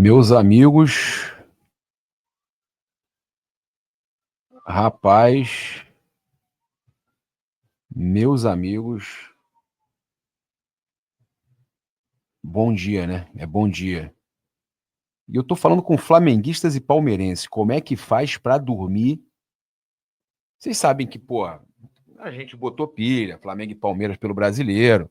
Meus amigos, rapaz, meus amigos, bom dia, né? É bom dia. E eu tô falando com flamenguistas e palmeirenses. Como é que faz pra dormir? Vocês sabem que, pô, a gente botou pilha, Flamengo e Palmeiras pelo brasileiro,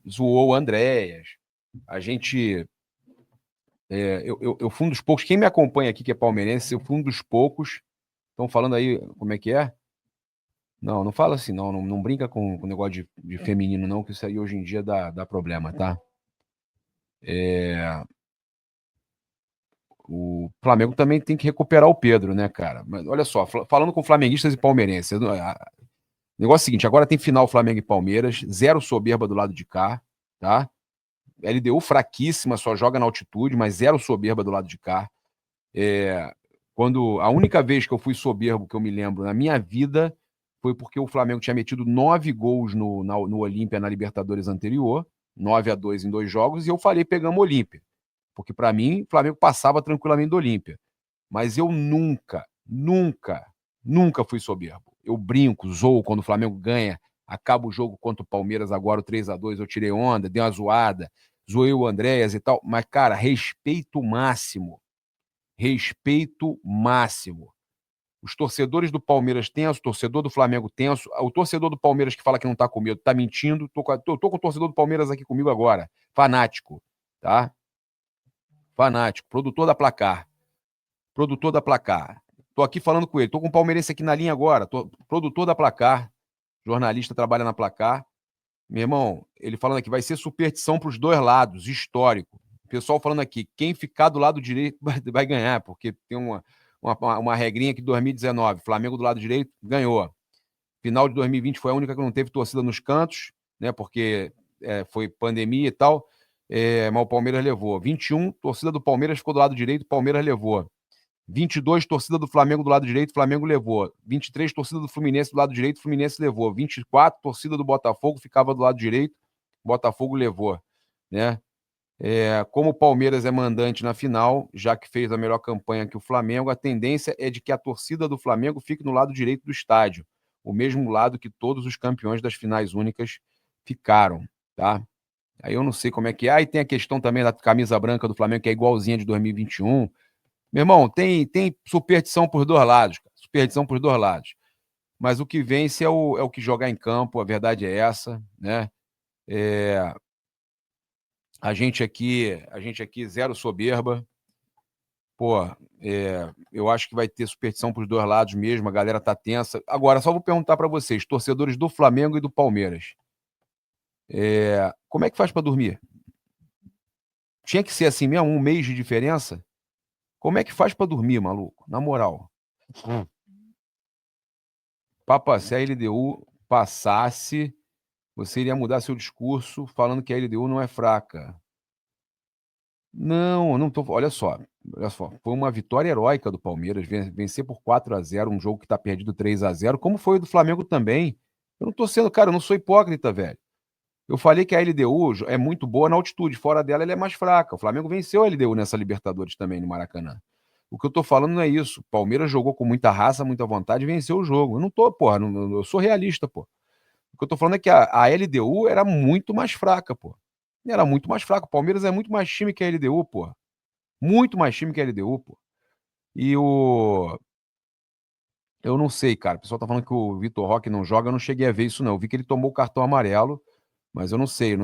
zoou o Andréas. A gente. Eu fui um dos poucos. Quem me acompanha aqui, que é palmeirense, eu fui um dos poucos. Estão falando aí como é que é? Não, não fala assim, não. Não brinca com o negócio de feminino, não, que isso aí hoje em dia dá problema, tá? O Flamengo também tem que recuperar o Pedro, né, cara? Mas olha só, falando com flamenguistas e palmeirenses, o negócio é o seguinte: agora tem final Flamengo e Palmeiras, zero soberba do lado de cá, tá? LDU fraquíssima, só joga na altitude, mas zero soberba do lado de cá. Quando a única vez que eu fui soberbo que eu me lembro na minha vida foi porque o Flamengo tinha metido 9 gols no Olímpia na Libertadores anterior, 9-2 em 2 jogos, e eu falei, pegamos o Olímpia. Porque para mim, o Flamengo passava tranquilamente do Olímpia. Mas eu nunca fui soberbo. Eu brinco, zoo quando o Flamengo ganha, acaba o jogo contra o Palmeiras agora, o 3-2, eu tirei onda, dei uma zoada, zoei o Andréas e tal. Mas, cara, respeito máximo. Respeito máximo. Os torcedores do Palmeiras tenso, o torcedor do Flamengo tenso. O torcedor do Palmeiras que fala que não tá com medo, tá mentindo. Tô com o torcedor do Palmeiras aqui comigo agora. Fanático, tá? Fanático. Produtor da Placar. Produtor da Placar. Tô aqui falando com ele. Tô com o palmeirense aqui na linha agora. Produtor da Placar. Jornalista, trabalha na Placar. Meu irmão, ele falando aqui, vai ser superstição pros dois lados, histórico. O pessoal falando aqui, quem ficar do lado direito vai ganhar, porque tem uma regrinha que 2019, Flamengo do lado direito ganhou. Final de 2020 foi a única que não teve torcida nos cantos, né? Porque foi pandemia e tal. Mas o Palmeiras levou. 21, torcida do Palmeiras ficou do lado direito, o Palmeiras levou. 22, torcida do Flamengo do lado direito, Flamengo levou. 23, torcida do Fluminense do lado direito, Fluminense levou. 24, torcida do Botafogo ficava do lado direito, Botafogo levou, né? Como o Palmeiras é mandante na final, já que fez a melhor campanha que o Flamengo, a tendência é de que a torcida do Flamengo fique no lado direito do estádio, o mesmo lado que todos os campeões das finais únicas ficaram, tá? Aí eu não sei como é que é. Aí tem a questão também da camisa branca do Flamengo, que é igualzinha de 2021. Meu irmão, tem superstição por dois lados, cara. Superstição por dois lados. Mas o que vence é o que jogar em campo, a verdade é essa, né? É, a gente aqui zero soberba. Pô, eu acho que vai ter superstição por dois lados mesmo, a galera tá tensa. Agora, só vou perguntar para vocês, torcedores do Flamengo e do Palmeiras, como é que faz para dormir? Tinha que ser assim mesmo, um mês de diferença? Como é que faz para dormir, maluco? Na moral. Papa, se a LDU passasse, você iria mudar seu discurso falando que a LDU não é fraca. Não, eu não tô. Olha só, foi uma vitória heróica do Palmeiras, vencer por 4-0, um jogo que tá perdido 3-0, como foi o do Flamengo também. Eu não tô sendo, cara, eu não sou hipócrita, velho. Eu falei que a LDU é muito boa na altitude, fora dela ela é mais fraca. O Flamengo venceu a LDU nessa Libertadores também no Maracanã. O que eu tô falando não é isso. O Palmeiras jogou com muita raça, muita vontade e venceu o jogo. Eu não tô, porra, eu sou realista, pô. O que eu tô falando é que a LDU era muito mais fraca, pô. Era muito mais fraca. O Palmeiras é muito mais time que a LDU, pô. Muito mais time que a LDU, pô. E o. Eu não sei, cara. O pessoal tá falando que o Vitor Roque não joga. Eu não cheguei a ver isso, não. Eu vi que ele tomou o cartão amarelo, mas eu não sei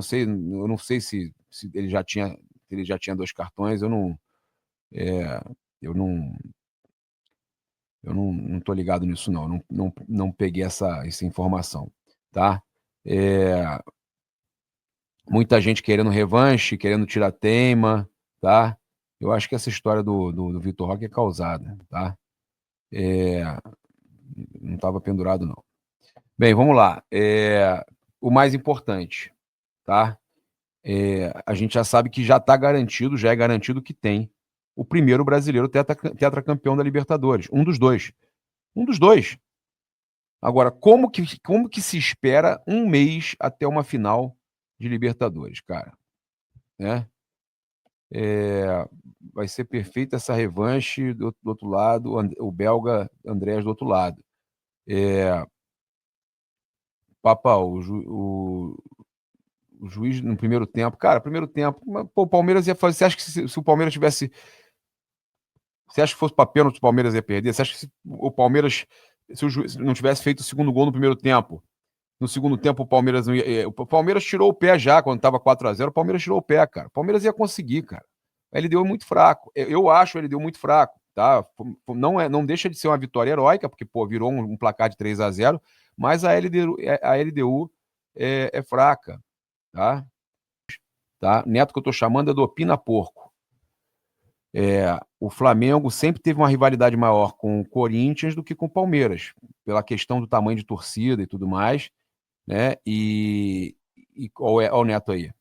se ele já tinha 2 cartões. É, eu não, eu não tô ligado nisso, não. Não peguei essa informação, tá? É, muita gente querendo revanche, querendo tirar teima, tá? Eu acho que essa história do Vitor Roque é causada, tá? É, não estava pendurado, não. Bem, vamos lá. O mais importante, tá? A gente já sabe que já é garantido que tem o primeiro brasileiro tetracampeão da Libertadores. Um dos dois. Um dos dois. Agora, como que se espera um mês até uma final de Libertadores, cara? Né? vai ser perfeita essa revanche do outro lado, o belga Andrés do outro lado. Papa, o juiz no primeiro tempo, cara, primeiro tempo, pô, o Palmeiras ia fazer. Você acha que se o Palmeiras tivesse. Você acha que fosse para pênalti, o Palmeiras ia perder? Você acha que se o Palmeiras, se o juiz não tivesse feito o segundo gol no primeiro tempo, no segundo tempo o Palmeiras não ia. O Palmeiras tirou o pé já, quando estava 4-0, o Palmeiras tirou o pé, cara. O Palmeiras ia conseguir, cara. A LDU é muito fraco. Eu acho a LDU muito fraco, tá? Não deixa de ser uma vitória heróica, porque, pô, virou um placar de 3-0, mas a LDU é fraca, tá? Neto que eu tô chamando é do Opina Porco. O Flamengo sempre teve uma rivalidade maior com o Corinthians do que com o Palmeiras, pela questão do tamanho de torcida e tudo mais, né? Olha o Neto aí.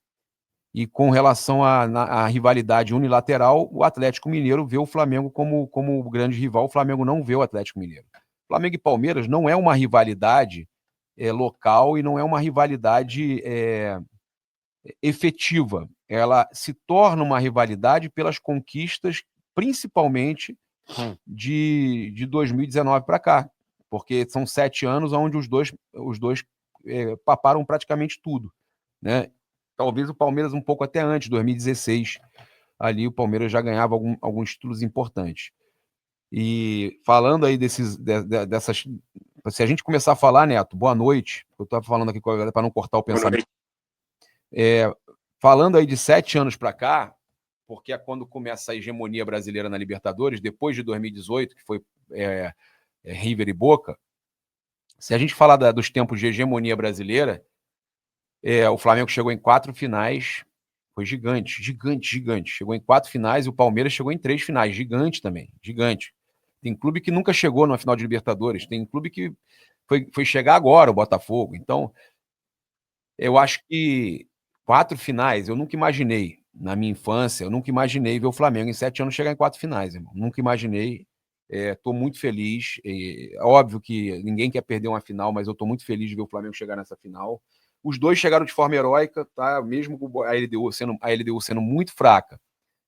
E com relação à rivalidade unilateral, o Atlético Mineiro vê o Flamengo como o grande rival, o Flamengo não vê o Atlético Mineiro. Flamengo e Palmeiras não é uma rivalidade local e não é uma rivalidade efetiva. Ela se torna uma rivalidade pelas conquistas, principalmente de 2019 para cá, porque são 7 anos onde os dois paparam praticamente tudo, né? Talvez o Palmeiras um pouco até antes, 2016, ali o Palmeiras já ganhava alguns títulos importantes. E falando aí dessas. Se a gente começar a falar, Neto, boa noite. Eu estava falando aqui com a galera para não cortar o pensamento. Falando aí de 7 anos para cá, porque é quando começa a hegemonia brasileira na Libertadores, depois de 2018, que foi River e Boca. Se a gente falar dos tempos de hegemonia brasileira, o Flamengo chegou em 4 finais, foi gigante, gigante, gigante. Chegou em 4 finais e o Palmeiras chegou em 3 finais, gigante também, gigante. Tem clube que nunca chegou na final de Libertadores, tem clube que foi chegar agora, o Botafogo. Então, eu acho que 4 finais, eu nunca imaginei, na minha infância, eu nunca imaginei ver o Flamengo em 7 anos chegar em 4 finais, irmão. Nunca imaginei. Estou muito feliz. Óbvio que ninguém quer perder uma final, mas eu estou muito feliz de ver o Flamengo chegar nessa final. Os dois chegaram de forma heróica, tá? Mesmo com a LDU sendo muito fraca.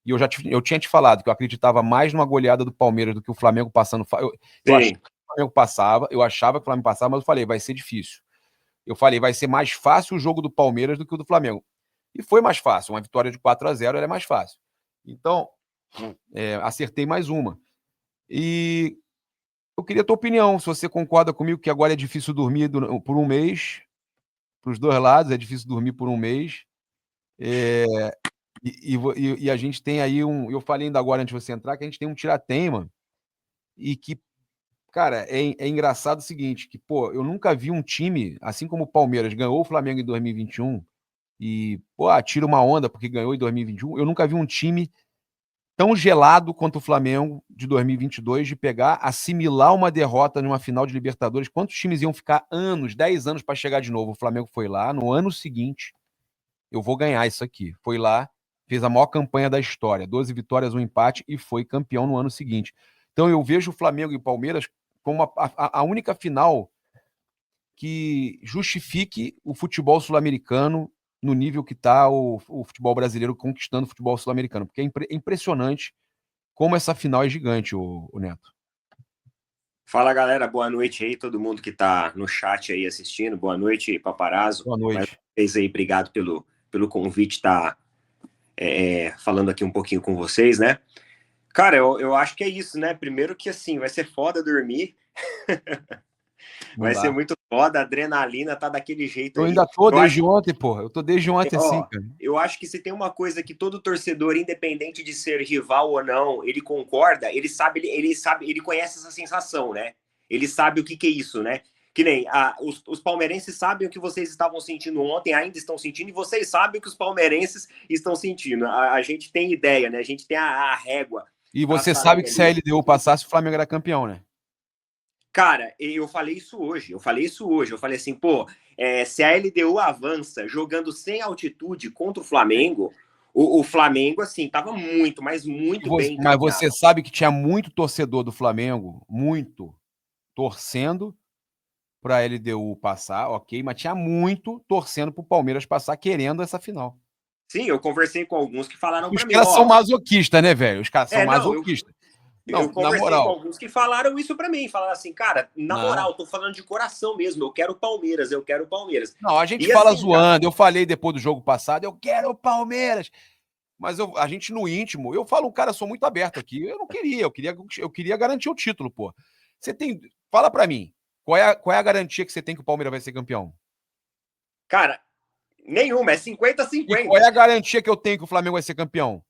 E eu tinha te falado que eu acreditava mais numa goleada do Palmeiras do que o Flamengo passando. Eu achava que o Flamengo passava, mas eu falei, vai ser difícil. Eu falei, vai ser mais fácil o jogo do Palmeiras do que o do Flamengo. E foi mais fácil. Uma vitória de 4-0 é mais fácil. Então, acertei mais uma. E eu queria a tua opinião, se você concorda comigo que agora é difícil dormir por um mês, para os dois lados, é difícil dormir por um mês. E a gente tem aí eu falei ainda agora antes de você entrar, que a gente tem um tirateima e que, cara, é engraçado o seguinte, que, pô, eu nunca vi um time, assim como o Palmeiras ganhou o Flamengo em 2021 e, pô, tira uma onda porque ganhou em 2021, eu nunca vi um time tão gelado quanto o Flamengo de 2022 de pegar, assimilar uma derrota numa final de Libertadores. Quantos times iam ficar 10 anos para chegar de novo? O Flamengo foi lá, no ano seguinte, eu vou ganhar isso aqui. Foi lá, fez a maior campanha da história, 12 vitórias, um empate e foi campeão no ano seguinte. Então eu vejo o Flamengo e o Palmeiras como a única final que justifique o futebol sul-americano no nível que está o futebol brasileiro conquistando o futebol sul-americano, porque é impressionante como essa final é gigante, o Neto. Fala, galera, boa noite aí, todo mundo que tá no chat aí assistindo, boa noite, Paparazzo. Boa noite. Mais uma vez aí, obrigado pelo convite, tá falando aqui um pouquinho com vocês, né? Cara, eu acho que é isso, né? Primeiro que, assim, vai ser foda dormir. Vai ser muito foda, a adrenalina tá daquele jeito Eu aí. ainda tô desde ontem, porra. Eu tô desde ontem assim, cara. Eu acho que se tem uma coisa que todo torcedor, independente de ser rival ou não, ele concorda, ele sabe, ele conhece essa sensação, né? Ele sabe o que é isso, né? Que nem os palmeirenses sabem o que vocês estavam sentindo ontem, ainda estão sentindo, e vocês sabem o que os palmeirenses estão sentindo. A gente tem ideia, né? A gente tem a régua. E você sabe que se a LDU passasse, o Flamengo era campeão, né? Cara, eu falei isso hoje. Eu falei assim, pô, se a LDU avança jogando sem altitude contra o Flamengo, o Flamengo, assim, tava muito, mas muito bem encaminhado. Mas você sabe que tinha muito torcedor do Flamengo, muito, torcendo para a LDU passar, ok, mas tinha muito torcendo para o Palmeiras passar, querendo essa final. Sim, eu conversei com alguns que falaram Os para mim, caras são ó. masoquistas, né, velho? Os caras são Não, masoquistas. eu Não, na conversei com moral. alguns que falaram isso para mim. Falaram assim, cara, na Não. moral, tô falando de coração mesmo. Eu quero o Palmeiras, eu quero o Palmeiras. Não, a gente E fala assim, cara, zoando. Eu falei depois do jogo passado, eu quero o Palmeiras. Mas a gente no íntimo, eu falo, cara, sou muito aberto aqui. Eu não queria, eu queria garantir o título, pô. Você tem. Fala pra mim, qual é a garantia que você tem que o Palmeiras vai ser campeão? cara, nenhuma, é E qual 50-50. é a garantia que eu tenho que o Flamengo vai ser campeão?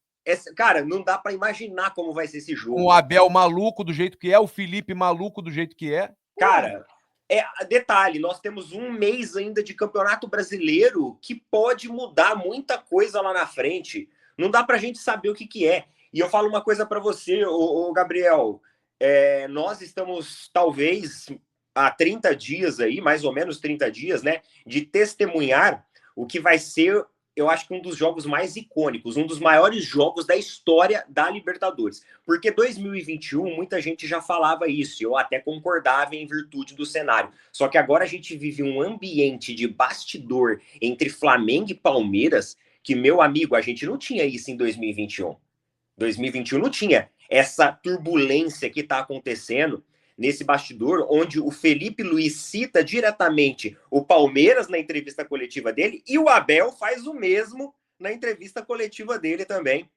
Cara, não dá para imaginar como vai ser esse Com o jogo. Abel maluco do jeito que é, o Felipe maluco do jeito que é. Porra. Cara, detalhe, nós temos um mês ainda de Campeonato Brasileiro que pode mudar muita coisa lá na frente. Não dá pra gente saber o que que é. E eu falo uma coisa para você, ô Gabriel. Nós estamos, talvez, há 30 dias aí, mais ou menos 30 dias, né, de testemunhar o que vai ser, eu acho que um dos jogos mais icônicos, um dos maiores jogos da história da Libertadores. Porque 2021, muita gente já falava isso, eu até concordava em virtude do cenário. Só que agora a gente vive um ambiente de bastidor entre Flamengo e Palmeiras, que, meu amigo, a gente não tinha isso em 2021. 2021 não tinha essa turbulência que está acontecendo nesse bastidor, onde o Felipe Luiz cita diretamente o Palmeiras na entrevista coletiva dele e o Abel faz o mesmo na entrevista coletiva dele também,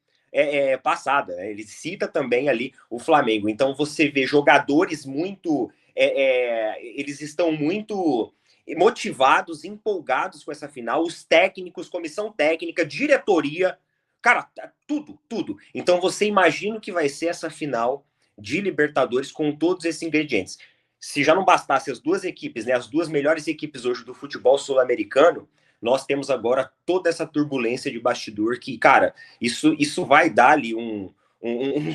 passada. Ele cita também ali o Flamengo. Então você vê jogadores muito. Eles estão muito motivados, empolgados com essa final, os técnicos, comissão técnica, diretoria. Cara, tudo, tudo. Então você imagina o que vai ser essa final de Libertadores com todos esses ingredientes. Se já não bastasse as duas equipes, né, as duas melhores equipes hoje do futebol sul-americano, nós temos agora toda essa turbulência de bastidor que, cara, isso vai dar ali um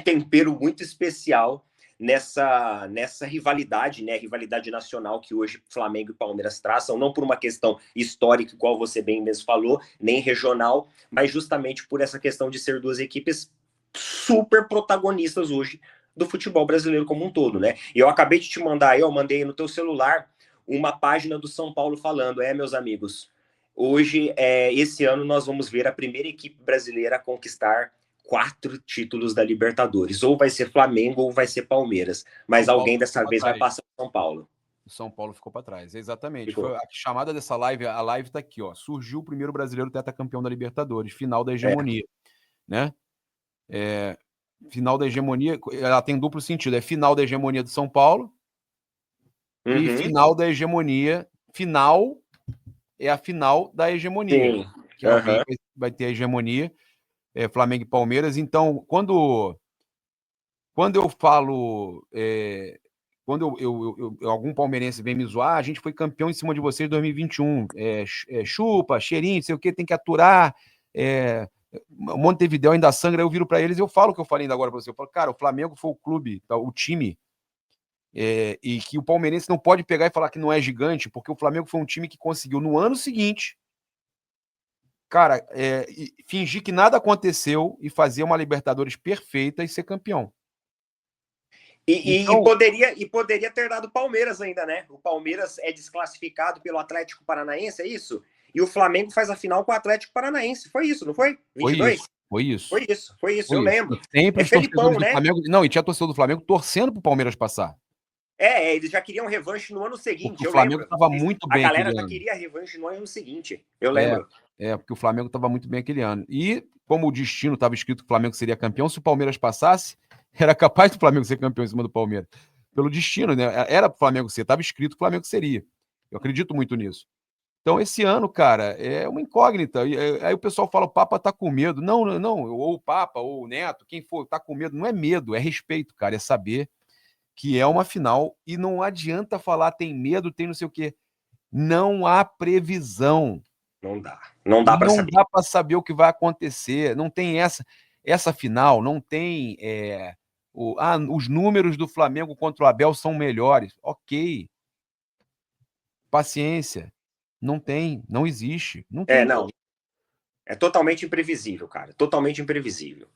tempero muito especial nessa rivalidade, né, rivalidade nacional que hoje Flamengo e Palmeiras traçam, não por uma questão histórica, igual você bem mesmo falou, nem regional, mas justamente por essa questão de ser duas equipes super protagonistas hoje do futebol brasileiro como um todo, né? E eu acabei de te mandar, eu mandei no teu celular uma página do São Paulo falando, meus amigos, hoje, esse ano, nós vamos ver a primeira equipe brasileira a conquistar 4 títulos da Libertadores. Ou vai ser Flamengo ou vai ser Palmeiras. Mas São Paulo alguém dessa ficou vez pra vai trás. passar o São Paulo. O São Paulo ficou para trás, exatamente. Ficou. Foi a chamada dessa live, a live tá aqui, ó. Surgiu o primeiro brasileiro tetracampeão da Libertadores, final da É. hegemonia, né? Final da hegemonia, ela tem duplo sentido, é final da hegemonia do São Paulo e final da hegemonia, final é a final da hegemonia, Sim. que alguém vai ter a hegemonia, Flamengo e Palmeiras. Então, quando eu falo, quando algum palmeirense vem me zoar, a gente foi campeão em cima de vocês em 2021, chupa, cheirinho, sei o que, tem que aturar, Montevidéu ainda sangra, eu viro para eles e eu falo o que eu falei ainda agora para você. Eu falo, cara, o Flamengo foi o clube, o time, e que o palmeirense não pode pegar e falar que não é gigante, porque o Flamengo foi um time que conseguiu no ano seguinte, cara, fingir que nada aconteceu e fazer uma Libertadores perfeita e ser campeão. Então, poderia ter dado Palmeiras ainda, né? O Palmeiras é desclassificado pelo Atlético Paranaense, é isso? E o Flamengo faz a final com o Atlético Paranaense. Foi isso, não foi? 22? Foi isso. Eu lembro. E sempre os Felipão, torcedores do né? Flamengo. Não, e tinha torcedor do Flamengo torcendo pro Palmeiras passar. Eles já queriam revanche no ano seguinte, Porque eu o Flamengo lembro. estava muito bem A galera aquele já ano. queria revanche no ano seguinte, eu lembro. Porque o Flamengo estava muito bem aquele ano. E como o destino estava escrito que o Flamengo seria campeão, se o Palmeiras passasse, era capaz do Flamengo ser campeão em cima do Palmeiras. Pelo destino, né? Era pro Flamengo ser, estava escrito que o Flamengo seria. Eu acredito muito nisso. Então, esse ano, cara, é uma incógnita. Aí o pessoal fala, o Papa tá com medo. Não, ou o Papa, ou o Neto, quem for, tá com medo. Não é medo, é respeito, cara. É saber que é uma final e não adianta falar tem medo, tem não sei o quê. Não há previsão. Não dá. Não dá para saber. Não dá para saber o que vai acontecer. Não tem essa final, não tem os números do Flamengo contra o Abel são melhores. Ok. Paciência. Não tem, não existe. Não tem. Não. É totalmente imprevisível, cara. Totalmente imprevisível.